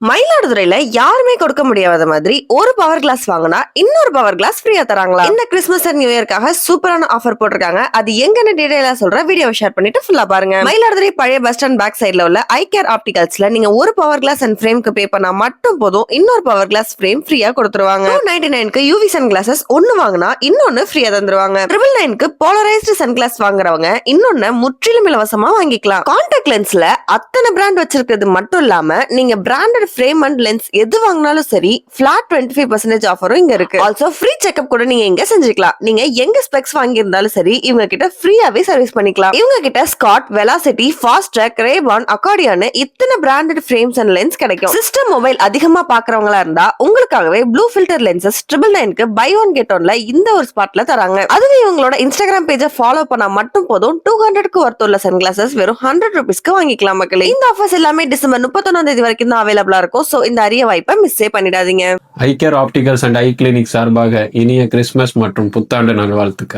மயிலாடுதுறையில யாருமே கொடுக்க முடியாத மாதிரி ஒரு பவர் கிளாஸ் வாங்கினா இன்னொரு பவர் கிளாஸ் ஃப்ரீயா தராங்களா? இந்த கிறிஸ்துமஸ் அண்ட் நியூ இயர்க்காக சூப்பரான ஆஃபர் போட்டிருக்காங்க. அது எங்கன்னு டீடைலா சொல்ற வீடியோ ஷேர் பண்ணிட்டு ஃபுல்லா பாருங்க. மயிலாடுதுறை பழைய பஸ் ஸ்டாண்ட் பேக் சைடுல உள்ள ஐ கேர் ஆப்டிகல்ஸ்ல நீங்க ஒரு பவர் கிளாஸ் அண்ட் ஃப்ரேம்க்கு பே பண்ணா மட்டும் போதும் இன்னொரு பவர் கிளாஸ் ஃப்ரேம் ஃப்ரீயா கொடுத்துருவாங்க. 299க்கு யூவி சன் கிளாஸஸ் ஒன்னு வாங்கினா இன்னொன்னு ஃப்ரீயா தந்துருவாங்க. 999க்கு போலரைஸ்டு சன் கிளாஸ் வாங்குறவங்க இன்னொன்னு முற்றிலும் இலவசமா வாங்கிக்கலாம். கான்டாக்ட் லென்ஸ்ல அத்தனை பிராண்ட் வச்சிருக்கிறது மட்டும் இல்லாம நீங்க பிராண்டட் ஃப்ரேம் அண்ட் லென்ஸ் எது வாங்கினாலும் சரி ஃபிளாட் 25% ஆஃபரும் இங்க இருக்கு. ஆல்சோ ஃப்ரீ செக்அப் கூட நீங்க இங்க செஞ்சுக்கலாம். நீங்க எங்க ஸ்பெக்ஸ் வாங்கி இருந்தாலும் சரி இவங்க கிட்ட ஃப்ரீயாவே சர்வீஸ் பண்ணிக்கலாம். இவங்க கிட்ட Scott, Velocity, Fastrack, Ray Ban, Accordion இத்தனை பிராண்டட் ஃப்ரேம்ஸ் அண்ட் லென்ஸ் கிடைக்கும். சிஸ்டம் மொபைல் அதிகமா பாக்குறவங்களா இருந்தா உங்களுக்காகவே ப்ளூ ஃபில்டர் லென்சஸ் 999க்கு பை ஒன் கெட் ஒன்ல இந்த ஒரு ஸ்பாட்ல தராங்க. அதுவே இவங்களோட இன்ஸ்டாகிராம் பேஜை ஃபாலோ பண்ணா மட்டும் போதும் 200க்கு ஒர்த் உள்ள சன் கிளாஸஸ் வெறும் 100 ரூபீஸ்க்கு வாங்கிக்கலாம் மக்களே. இந்த ஆஃபர்ஸ் எல்லாமே டிசம்பர் 31 தேதி வரைக்கும் தான் அவைலபிளா இருக்கும். சோ இந்த அரிய வாய்ப்பை மிஸ்ஸே பண்ணிடாதீங்க. Eye care opticals and eye clinic சார்பாக இனிய கிறிஸ்துமஸ் மற்றும் புத்தாண்டு நல்வாழ்த்துக்கள்.